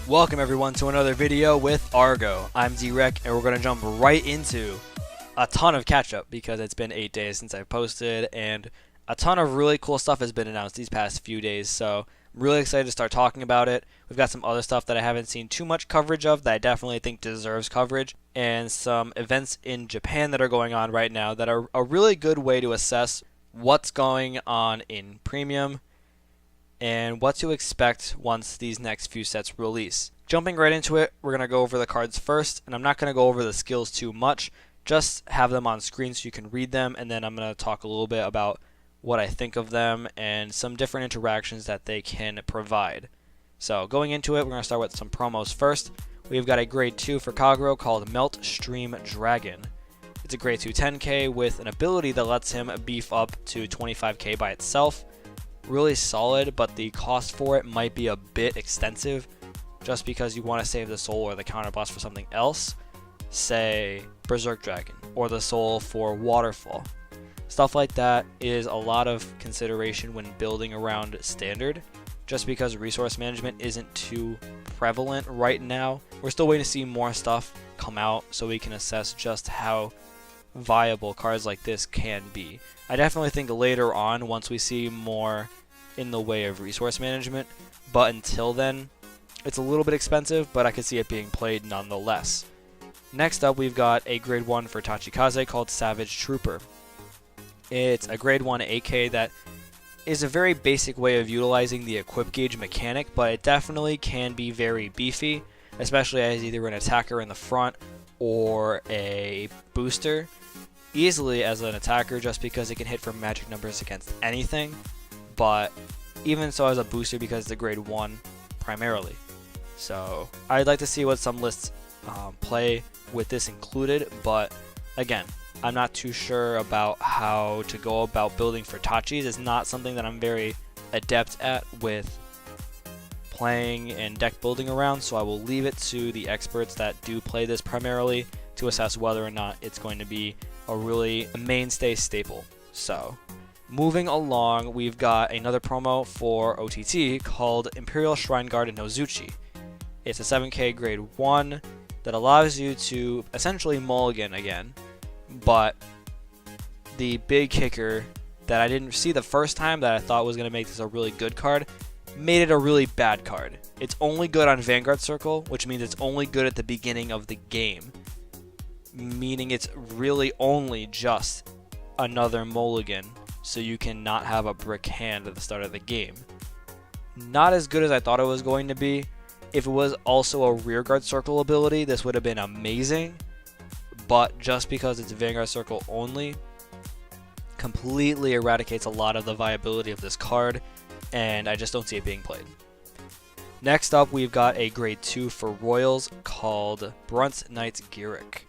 Welcome everyone to another video with Argo. I'm D-Rec and we're going to jump right into a ton of catch-up because it's been 8 days since I've posted and a ton of really cool stuff has been announced these past few days, so I'm really excited to start talking about it. We've got some other stuff that I haven't seen too much coverage of that I definitely think deserves coverage, and some events in Japan that are going on right now that are a really good way to assess what's going on in Premium and what to expect once these next few sets release. Jumping right into it, we're going to go over the cards first, and I'm not going to go over the skills too much, just have them on screen so you can read them, and then I'm going to talk a little bit about what I think of them and some different interactions that they can provide. So going into it, we're going to start with some promos first. We've got a grade 2 for Kagero called Melt Stream Dragon. It's a grade 2 10k with an ability that lets him beef up to 25k by itself. Really solid, but the cost for it might be a bit extensive just because you want to save the soul or the counterblast for something else, say Berserk Dragon or the soul for Waterfall. Stuff like that is a lot of consideration when building around standard, just because resource management isn't too prevalent right now. We're still waiting to see more stuff come out so we can assess just how viable cards like this can be. I definitely think later on, once we see more in the way of resource management, but until then, it's a little bit expensive, but I could see it being played nonetheless. Next up, we've got a grade 1 for Tachikaze called Savage Trooper. It's a grade 1 AK that is a very basic way of utilizing the equip gauge mechanic, but it definitely can be very beefy, especially as either an attacker in the front or a booster. Easily as an attacker just because it can hit for magic numbers against anything, but even so as a booster because it's a grade 1 primarily. So I'd like to see what some lists play with this included, but again, I'm not too sure about how to go about building for Tachis. It's not something that I'm very adept at with playing and deck building around, so I will leave it to the experts that do play this primarily to assess whether or not it's going to be a really mainstay staple. So moving along, we've got another promo for OTT called Imperial Shrine Guard Nozuchi. It's a 7k grade 1 that allows you to essentially mulligan again, but the big kicker that I didn't see the first time that I thought was going to make this a really good card made it a really bad card. It's only good on Vanguard Circle, which means it's only good at the beginning of the game, meaning it's really only just another mulligan, so you cannot have a brick hand at the start of the game. Not as good as I thought it was going to be. If it was also a rearguard circle ability, this would have been amazing, but just because it's Vanguard Circle only, completely eradicates a lot of the viability of this card, and I just don't see it being played. Next up, we've got a grade 2 for Royals called Brunt Knight Garrick.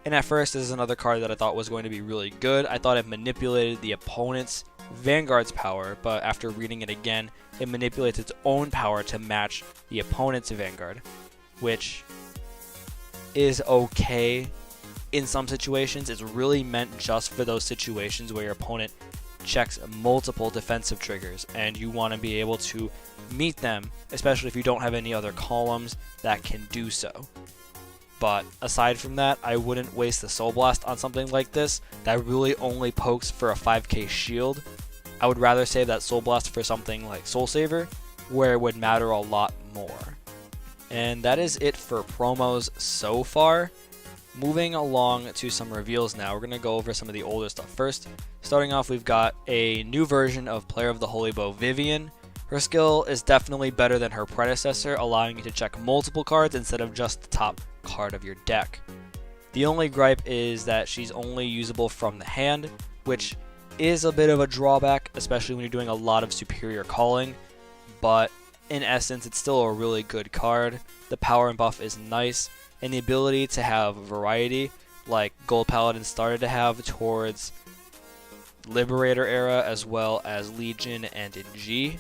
And at first, this is another card that I thought was going to be really good. I thought it manipulated the opponent's Vanguard's power, but after reading it again, it manipulates its own power to match the opponent's Vanguard, which is okay in some situations. It's really meant just for those situations where your opponent checks multiple defensive triggers and you want to be able to meet them, especially if you don't have any other columns that can do so. But aside from that, I wouldn't waste the Soul Blast on something like this that really only pokes for a 5k shield. I would rather save that Soul Blast for something like Soul Saver, where it would matter a lot more. And that is it for promos so far. Moving along to some reveals now, we're going to go over some of the older stuff first. Starting off, we've got a new version of Player of the Holy Bow Vivian. Her skill is definitely better than her predecessor, allowing you to check multiple cards instead of just the top card of your deck. The only gripe is that she's only usable from the hand, which is a bit of a drawback, especially when you're doing a lot of superior calling, but in essence it's still a really good card. The power and buff is nice, and the ability to have variety like Gold Paladin started to have towards Liberator era as well as Legion and in G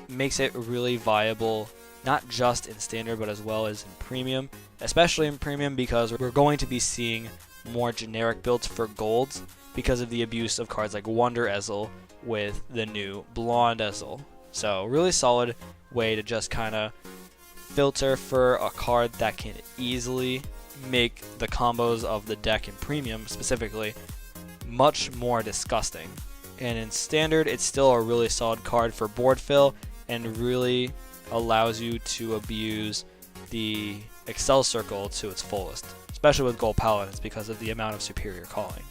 makes it really viable, not just in Standard but as well as in Premium, especially in Premium because we're going to be seeing more generic builds for golds because of the abuse of cards like Wonder Ezel with the new Blonde Ezel. So really solid way to just kind of filter for a card that can easily make the combos of the deck in Premium specifically much more disgusting. And in Standard, it's still a really solid card for board fill and really allows you to abuse the Excel Circle to its fullest, especially with Gold Paladins because of the amount of superior calling.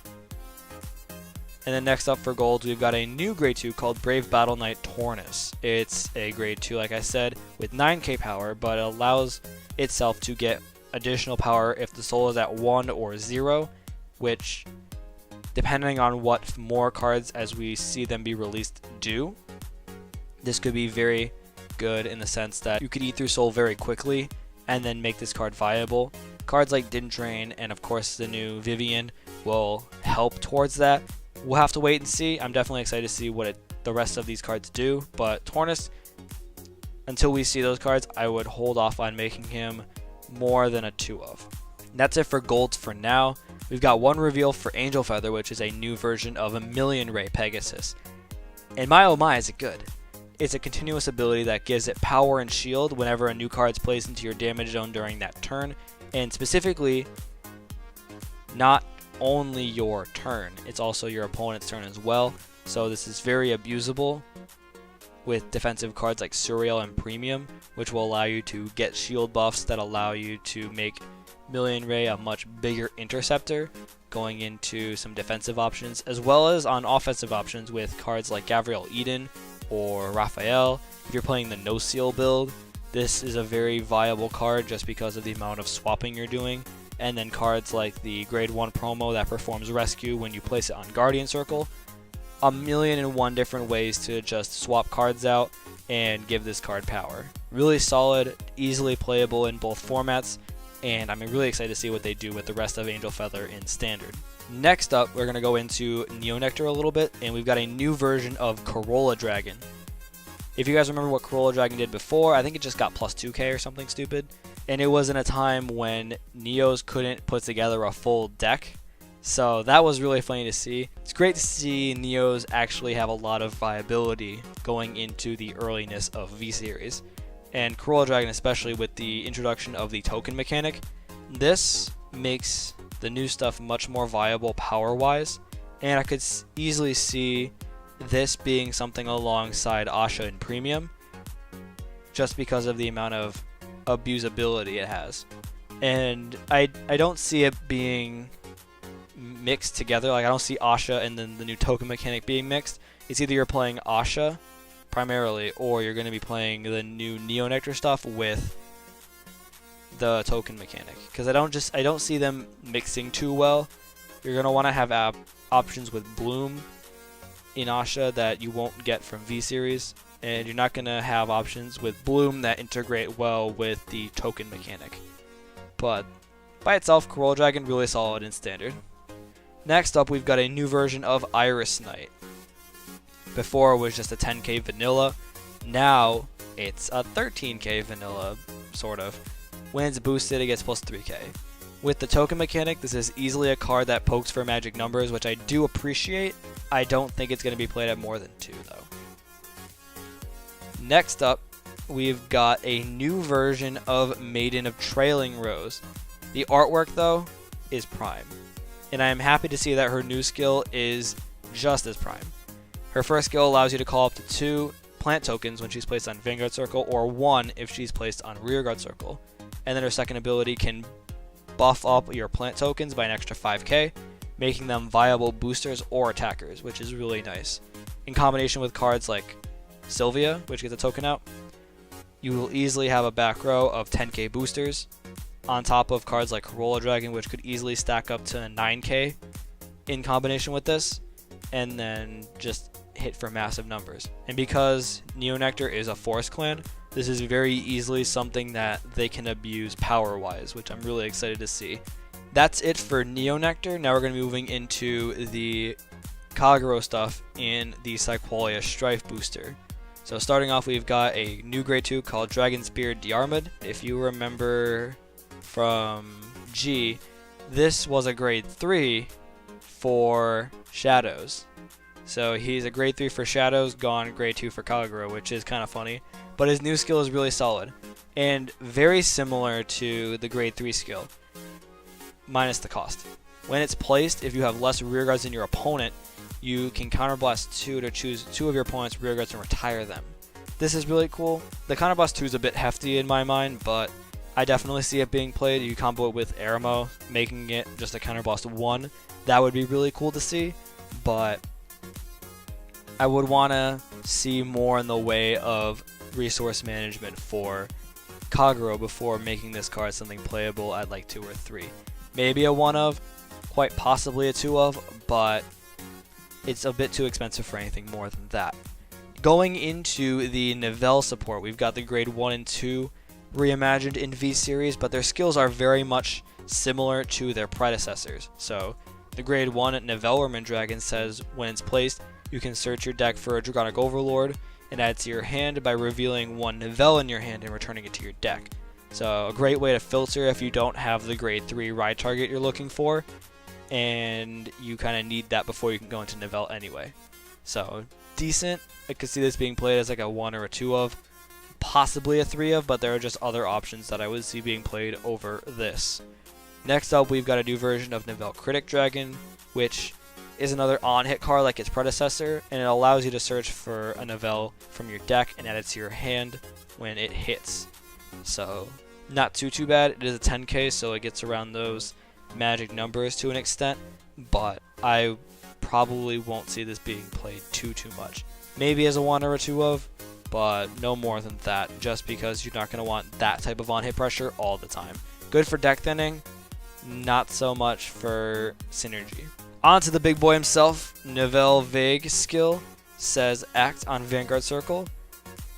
And then next up for Gold, we've got a new Grade 2 called Brave Battle Knight Tornus. It's a Grade 2, like I said, with 9k power, but it allows itself to get additional power if the soul is at 1 or 0, which, depending on what more cards as we see them be released do, this could be very good in the sense that you could eat through soul very quickly and then make this card viable. Cards like Din Drain and of course the new Vivian will help towards that. We'll have to wait and see. I'm definitely excited to see what the rest of these cards do, but Tornus, until we see those cards, I would hold off on making him more than a 2 of. That's it for Golds for now. We've got one reveal for Angel Feather, which is a new version of a Million Ray Pegasus. And my oh my, is it good. It's a continuous ability that gives it power and shield whenever a new card is placed into your damage zone during that turn, and specifically, not only your turn, it's also your opponent's turn as well. So this is very abusable with defensive cards like Suriel and Premium, which will allow you to get shield buffs that allow you to make Million Ray a much bigger interceptor going into some defensive options, as well as on offensive options with cards like Gabriel Eden or Raphael. If you're playing the No Seal build, this is a very viable card just because of the amount of swapping you're doing. And then cards like the Grade 1 promo that performs Rescue when you place it on Guardian Circle. 1,000,001 different ways to just swap cards out and give this card power. Really solid, easily playable in both formats, and I'm really excited to see what they do with the rest of Angel Feather in Standard. Next up, we're going to go into Neonectar a little bit, and we've got a new version of Corolla Dragon. If you guys remember what Corolla Dragon did before, I think it just got plus 2k or something stupid. And it was in a time when Neos couldn't put together a full deck. So that was really funny to see. It's great to see Neos actually have a lot of viability going into the earliness of V-Series. And Corolla Dragon, especially with the introduction of the token mechanic, this makes the new stuff much more viable power-wise. And I could easily see this being something alongside Asha in Premium, just because of the amount of abusability it has. And I don't see it being mixed together. Like, I don't see Asha and then the new token mechanic being mixed. It's either you're playing Asha primarily, or you're going to be playing the new Neonectar stuff with the token mechanic, because I don't see them mixing too well. You're going to want to have options with Bloom in Asha that you won't get from V-Series, and you're not going to have options with Bloom that integrate well with the token mechanic. But by itself, Corolla Dragon really solid in Standard. Next up, we've got a new version of Iris Knight. Before it was just a 10k vanilla, now it's a 13k vanilla, sort of. When it's boosted, it gets plus 3k. With the token mechanic, this is easily a card that pokes for magic numbers, which I do appreciate. I don't think it's going to be played at more than 2, though. Next up, we've got a new version of Maiden of Trailing Rose. The artwork, though, is prime, and I am happy to see that her new skill is just as prime. Her first skill allows you to call up to 2 plant tokens when she's placed on Vanguard Circle, or 1 if she's placed on Rearguard Circle. And then her second ability can buff up your plant tokens by an extra 5k, making them viable boosters or attackers, which is really nice. In combination with cards like Sylvia, which gets a token out, you will easily have a back row of 10k boosters, on top of cards like Corolla Dragon, which could easily stack up to 9k in combination with this, and then just hit for massive numbers. And because Neonectar is a forest clan, this is very easily something that they can abuse power-wise, which I'm really excited to see. That's it for Neonectar. Now we're going to be moving into the Kagero stuff in the Cyqualia Strife booster. So starting off, we've got a new Grade 2 called Dragon Spear Diarmid. If you remember from G, this was a Grade 3 for Shadows. So he's a Grade 3 for Shadows, gone Grade 2 for Kagero, which is kind of funny. But his new skill is really solid. and very similar to the grade 3 skill, minus the cost. When it's placed, if you have less rear guards than your opponent, you can counterblast 2 to choose 2 of your opponent's rear guards and retire them. This is really cool. The counterblast 2 is a bit hefty in my mind, but I definitely see it being played. You combo it with Aramo, making it just a counterblast 1. That would be really cool to see, but I would want to see more in the way of resource management for Kagero before making this card something playable at like 2 or 3. Maybe a 1 of, quite possibly a 2 of, but it's a bit too expensive for anything more than that. Going into the Nouvelle support, we've got the grade 1 and 2 reimagined in V-Series, but their skills are very much similar to their predecessors. So the grade 1 Nouvelle Orman Dragon says when it's placed, you can search your deck for a Dragonic Overlord and add it to your hand by revealing 1 Nouvelle in your hand and returning it to your deck. So a great way to filter if you don't have the grade 3 ride target you're looking for, and you kind of need that before you can go into Nouvelle anyway. So decent. I could see this being played as like a 1 or a 2 of, possibly a 3 of, but there are just other options that I would see being played over this. Next up, we've got a new version of Nouvelle Critic Dragon, which is another on-hit card like its predecessor, and it allows you to search for a Nouvelle from your deck and add it to your hand when it hits. So not too bad. It is a 10k, so it gets around those magic numbers to an extent, but I probably won't see this being played too much. Maybe as a 1 or a 2 of, but no more than that, just because you're not going to want that type of on-hit pressure all the time. Good for deck thinning, not so much for synergy. On to the big boy himself. Nouvelle Vague skill says act on Vanguard Circle.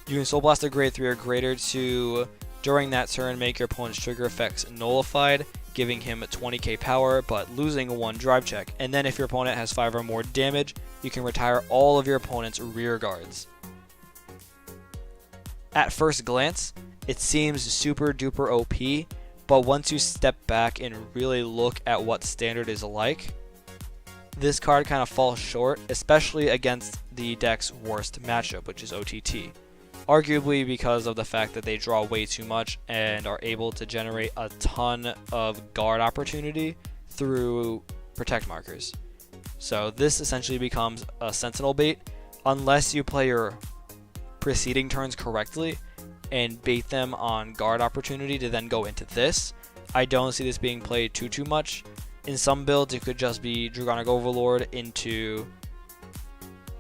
You can Soul Blast a grade 3 or greater to, during that turn, make your opponent's trigger effects nullified, giving him a 20k power, but losing 1 drive check. And then if your opponent has 5 or more damage, you can retire all of your opponent's rear guards. At first glance, it seems super duper OP, but once you step back and really look at what standard is like, this card kind of falls short, especially against the deck's worst matchup, which is OTT. Arguably because of the fact that they draw way too much and are able to generate a ton of guard opportunity through protect markers. So this essentially becomes a sentinel bait unless you play your preceding turns correctly and bait them on guard opportunity to then go into this. I don't see this being played too much. In some builds, it could just be Dragonic Overlord into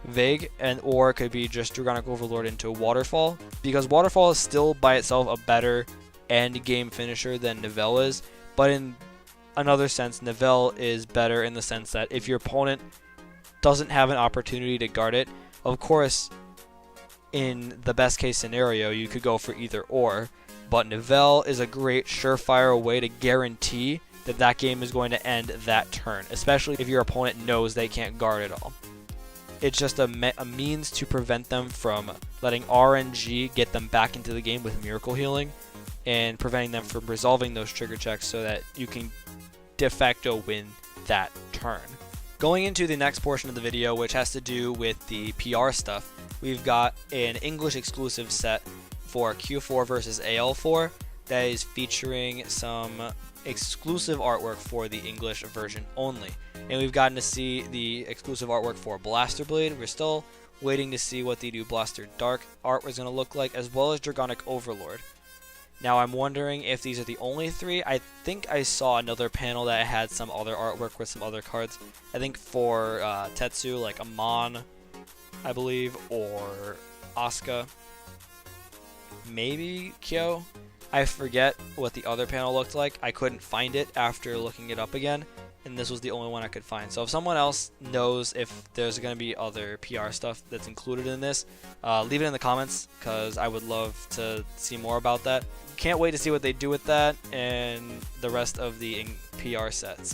Vague, or it could be just Dragonic Overlord into Waterfall, because Waterfall is still by itself a better end game finisher than Nouvelle is, but in another sense, Nouvelle is better in the sense that if your opponent doesn't have an opportunity to guard it, of course, in the best case scenario, you could go for either or, but Nouvelle is a great surefire way to guarantee that that game is going to end that turn, especially if your opponent knows they can't guard it all. It's just a means to prevent them from letting RNG get them back into the game with Miracle Healing and preventing them from resolving those trigger checks so that you can de facto win that turn. Going into the next portion of the video, which has to do with the PR stuff, we've got an English exclusive set for Q4 versus AL4 that is featuring some exclusive artwork for the English version only. And we've gotten to see the exclusive artwork for Blaster Blade. We're still waiting to see what the new Blaster Dark art was going to look like, as well as Dragonic Overlord. Now I'm wondering if these are the only 3. I think I saw another panel that had some other artwork with some other cards. I think for Tetsu, like Amon, I believe, or Asuka, maybe Kyo. I forget what the other panel looked like. I couldn't find it after looking it up again, and this was the only one I could find. So if someone else knows if there's going to be other PR stuff that's included in this, leave it in the comments, because I would love to see more about that. Can't wait to see what they do with that and the rest of the PR set.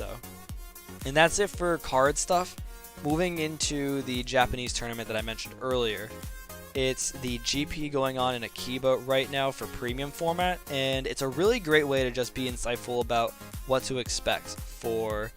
And that's it for card stuff. Moving into the Japanese tournament that I mentioned earlier. It's the GP going on in Akiba right now for premium format, and it's a really great way to just be insightful about what to expect for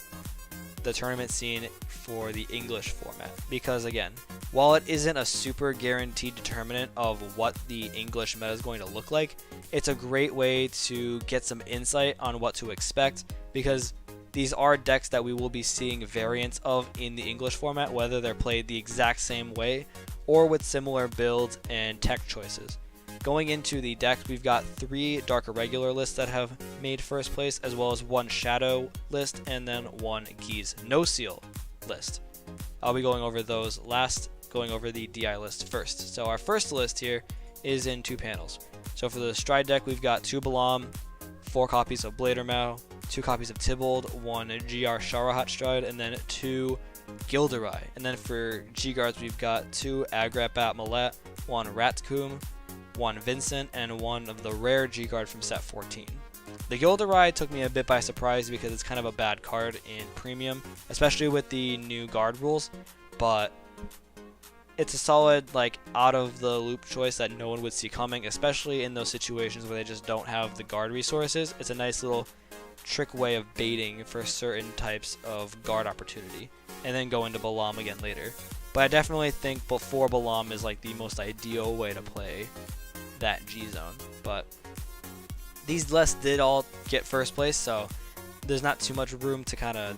the tournament scene for the English format. Because again, while it isn't a super guaranteed determinant of what the English meta is going to look like, it's a great way to get some insight on what to expect, because these are decks that we will be seeing variants of in the English format, whether they're played the exact same way or with similar builds and tech choices. Going into the decks, we've got 3 Dark Irregular lists that have made first place, as well as 1 Shadow list and then 1 Geese No Seal list. I'll be going over those last, going over the DI list first. So our first list here is in 2 panels. So for the Stride deck, we've got 2 Balam, 4 copies of Bladermau, 2 copies of Tybalt, 1 GR Sharahat Stride, and then 2 Gilderai. And then for G-Guards, we've got 2 Agrat Bat Millet, 1 Ratcoom, 1 Vincent, and 1 of the rare G-Guard from set 14. The Gilderai took me a bit by surprise because it's kind of a bad card in Premium, especially with the new guard rules, but it's a solid, like, out of the loop choice that no one would see coming, especially in those situations where they just don't have the guard resources. It's a nice little trick way of baiting for certain types of guard opportunity, and then go into Balam again later. But I definitely think before Balam is like the most ideal way to play that G-Zone. But these lists did all get first place, so there's not too much room to kind of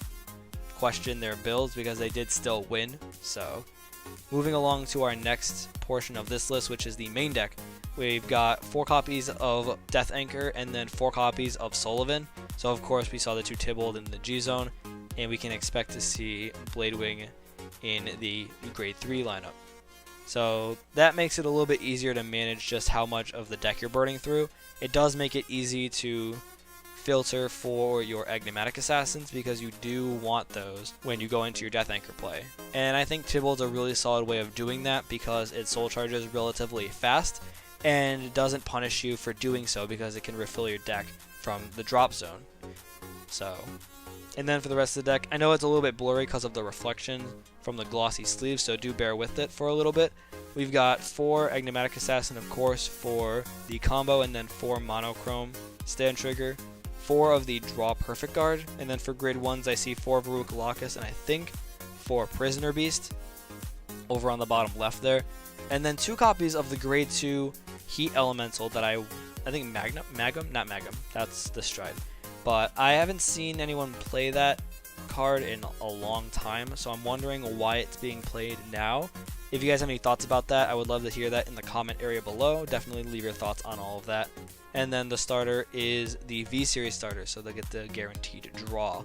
question their builds because they did still win. So moving along to our next portion of this list, which is the main deck, we've got 4 copies of Death Anchor and then 4 copies of Sullivan. So of course we saw the 2 Tybalt in the G-Zone, and we can expect to see Bladewing in the grade 3 lineup. So that makes it a little bit easier to manage just how much of the deck you're burning through. It does make it easy to filter for your Enigmatic Assassins because you do want those when you go into your Death Anchor play. And I think Tybalt's a really solid way of doing that because it soul charges relatively fast and it doesn't punish you for doing so because it can refill your deck from the drop zone. So, and then for the rest of the deck, I know it's a little bit blurry because of the reflection from the glossy sleeves, so do bear with it for a little bit. We've got 4 Enigmatic Assassin, of course, for the combo, and then 4 Monochrome Stand Trigger, 4 of the Draw Perfect Guard, and then for grade 1s I see 4 Veruca and I think 4 Prisoner Beast over on the bottom left there, and then 2 copies of the grade 2 Heat Elemental that I think not Magnum, that's the Stride. But I haven't seen anyone play that card in a long time, so I'm wondering why it's being played now. If you guys have any thoughts about that, I would love to hear that in the comment area below. Definitely leave your thoughts on all of that. And then the starter is the V-Series starter, so they get the guaranteed draw.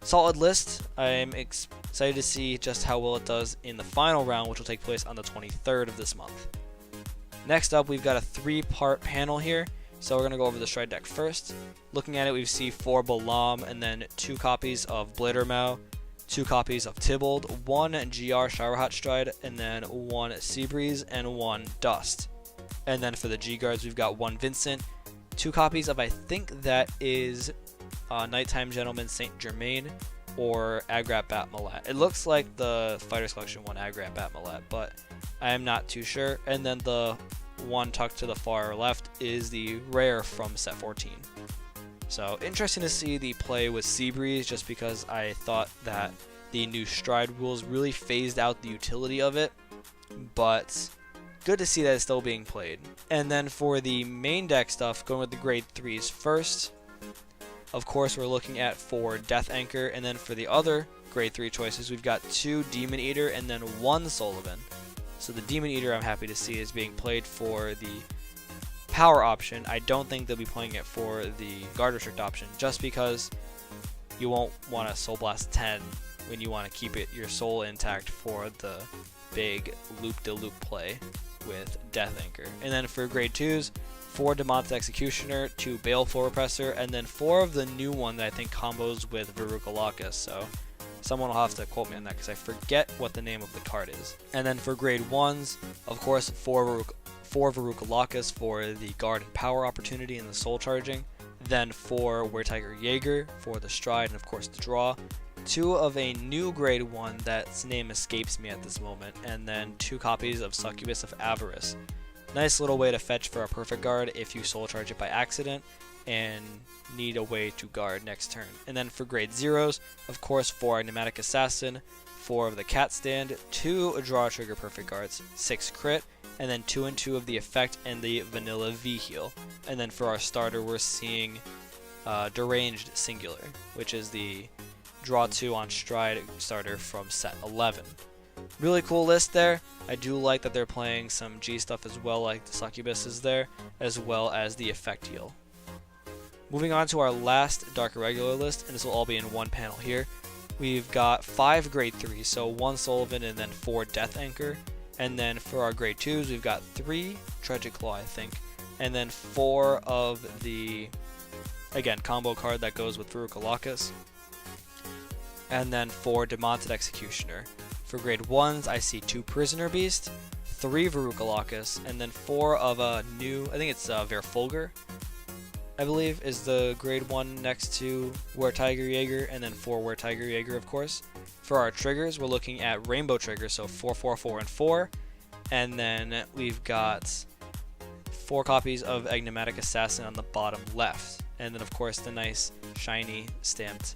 Solid list. I'm excited to see just how well it does in the final round, which will take place on the 23rd of this month. Next up, we've got a 3-part panel here. So we're going to go over the Stride deck first. Looking at it, we see 4 Balam and then 2 copies of Bladermau, 2 copies of Tybalt, 1 GR Sharahat Stride, and then 1 Seabreeze and 1 Dust. And then for the G-Guards, we've got 1 Vincent, 2 copies of, I think that is Nighttime Gentleman Saint Germain or Agrat Bat Millet. It looks like the Fighters Collection 1 Agrat Bat Millet, but I am not too sure. And then the one tucked to the far left is the rare from set 14. So interesting to see the play with Seabreeze, just because I thought that the new Stride rules really phased out the utility of it, but good to see that it's still being played. And then for the main deck stuff, going with the grade 3s first, of course we're looking at 4 Death Anchor, and then for the other grade 3 choices, we've got 2 Demon Eater and then 1 Sullivan. So the Demon Eater I'm happy to see is being played for the power option. I don't think they'll be playing it for the guard restrict option, just because you won't want to Soul Blast 10 when you want to keep your soul intact for the big loop-de-loop play with Death Anchor. And then for grade 2s, 4 Damon's Executioner, 2 Baleful Repressor, and then 4 of the new one that I think combos with Veruca. So someone will have to quote me on that because I forget what the name of the card is. And then for grade 1s, of course, 4 Veruca for the guard and power opportunity and the soul charging. Then 4 Weretiger Jaeger for the stride and of course the draw. 2 of a new grade 1 that's name escapes me at this moment. And then 2 copies of Succubus of Avarice. Nice little way to fetch for a perfect guard if you soul charge it by accident and need a way to guard next turn. And then for grade 0s, of course, 4 Enigmatic Assassin, 4 of the cat stand, 2 draw trigger perfect arts, 6 crit, and then 2 and 2 of the effect and the vanilla V heal. And then for our starter, we're seeing deranged singular, which is the draw 2 on stride starter from set 11. Really cool list there. I do like that they're playing some G stuff as well, like the Succubus is there, as well as the effect heal. Moving on to our last Dark Irregular list, and this will all be in one panel here. We've got 5 grade 3s, so 1 Sullivan and then 4 Death Anchor. And then for our grade 2s, we've got 3 Tragic Claw, I think, and then 4 of the, again, combo card that goes with Veruca Lacus, and then 4 Demonted Executioner. For grade 1s, I see 2 Prisoner Beast, 3 Veruca Lacus, and then 4 of a new, I think it's Verfolger, I believe, is the grade 1 next to Were Tiger Jaeger, and then 4 Were Tiger Jaeger, of course. For our triggers, we're looking at Rainbow Triggers, so 4, 4, 4, and 4. And then we've got 4 copies of Enigmatic Assassin on the bottom left. And then, of course, the nice, shiny, stamped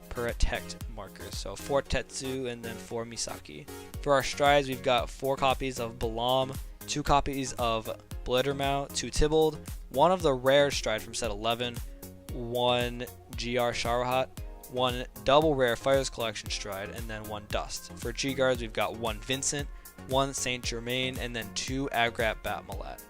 Protect markers. So 4 Tetsu and then 4 Misaki. For our strides, we've got 4 copies of Balam, 2 copies of Blittermouth, 2 Tybalt, 1 of the rare stride from set 11, 1 GR Sharahat, 1 double rare Fires Collection stride, and then 1 Dust. For G guards, we've got 1 Vincent, 1 Saint Germain, and then 2 Agrat Batmalat.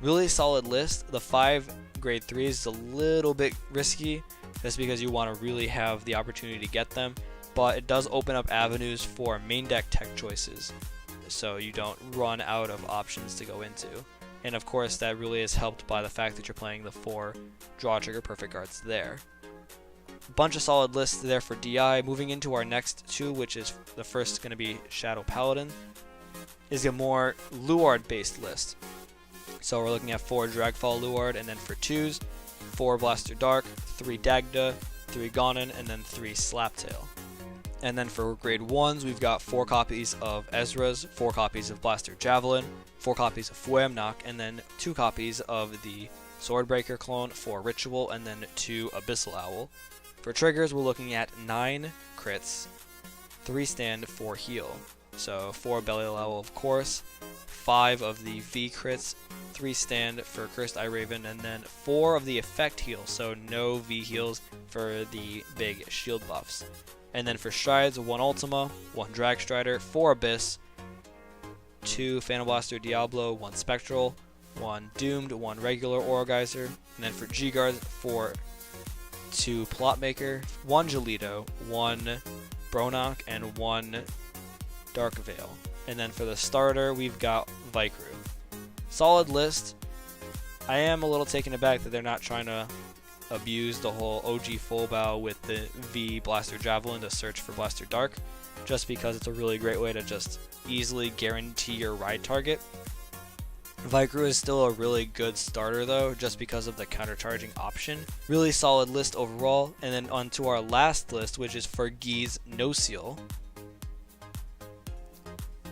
Really solid list. The 5 grade 3s is a little bit risky, just because you want to really have the opportunity to get them, but it does open up avenues for main deck tech choices, so you don't run out of options to go into. And of course, that really is helped by the fact that you're playing the 4 draw trigger perfect arts there. Bunch of solid lists there for DI. Moving into our next 2, which is the first going to be Shadow Paladin, is a more Luard based list. So we're looking at 4 Dragfall Luard, and then for 2s, 4 Blaster Dark, 3 Dagda, 3 Ganon, and then 3 Slaptail. And then for grade 1s, we've got 4 copies of Ezra's, 4 copies of Blaster Javelin, 4 copies of Fuemnak, and then 2 copies of the Swordbreaker clone, 4 Ritual, and then 2 Abyssal Owl. For triggers, we're looking at 9 crits, 3 stand, 4 heal. So 4 Belial Owl, of course, 5 of the V crits, 3 stand for Cursed Eye Raven, and then 4 of the effect heal, so no V heals for the big shield buffs. And then for strides, 1 Ultima, 1 Drag Strider, 4 Abyss, 2 Phantom Blaster Diablo, 1 Spectral, 1 Doomed, 1 regular Aurogeyser, and then for G-Guards, 2 Plotmaker, 1 Jolito, 1 Bronok, and 1 Dark Veil. And then for the starter, we've got Vikru. Solid list. I am a little taken aback that they're not trying to abuse the whole OG full bow with the V Blaster Javelin to search for Blaster Dark, just because it's a really great way to just easily guarantee your ride target. Vikru is still a really good starter though, just because of the countercharging option. Really solid list overall. And then on to our last list, which is for Gee's No Seal.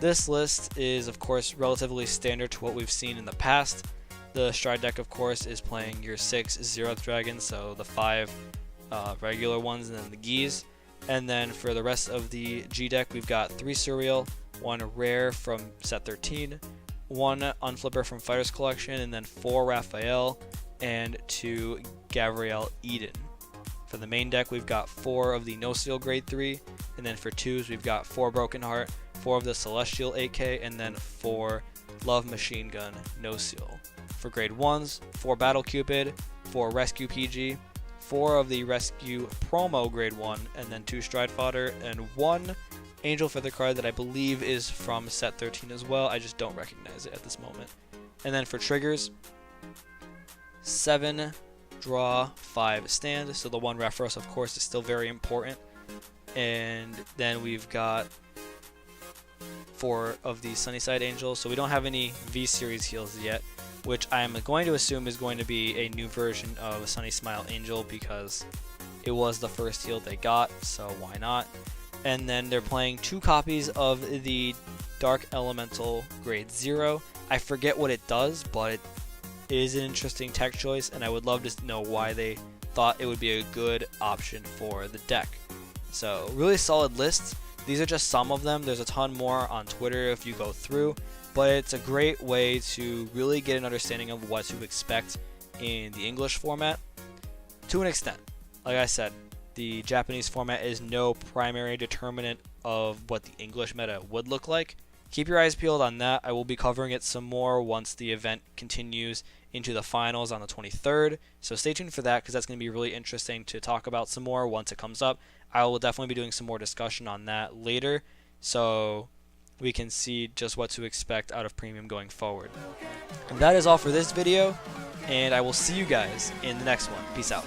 This list is of course relatively standard to what we've seen in the past. The Stride deck of course is playing your 6 Zeroth Dragons, so the 5 regular ones and then the Geese. And then for the rest of the G deck, we've got 3 Surreal, 1 Rare from set 13, 1 Unflipper from Fighters Collection, and then 4 Raphael, and 2 Gavriel Eden. For the main deck, we've got 4 of the No Seal grade 3, and then for 2s, we've got 4 Broken Heart, 4 of the Celestial 8K, and then 4 Love Machine Gun No Seal. For grade 1s, 4 Battle Cupid, 4 Rescue PG, 4 of the Rescue Promo grade 1, and then 2 Stride Fodder, and 1 Angel Feather card that I believe is from set 13 as well. I just don't recognize it at this moment. And then for triggers, 7 Draw, 5 Stand, so the 1 Repharos of course is still very important. And then we've got 4 of the Sunnyside Angels, so we don't have any V-Series heals yet, which I'm going to assume is going to be a new version of Sunny Smile Angel because it was the first heal they got, so why not? And then they're playing 2 copies of the Dark Elemental grade 0. I forget what it does, but it is an interesting tech choice, and I would love to know why they thought it would be a good option for the deck. So really solid list. These are just some of them. There's a ton more on Twitter if you go through, but it's a great way to really get an understanding of what to expect in the English format to an extent. Like I said, the Japanese format is no primary determinant of what the English meta would look like. Keep your eyes peeled on that. I will be covering it some more once the event continues into the finals on the 23rd. So stay tuned for that, because that's going to be really interesting to talk about some more once it comes up. I will definitely be doing some more discussion on that later, so we can see just what to expect out of Premium going forward. And that is all for this video, and I will see you guys in the next one. Peace out.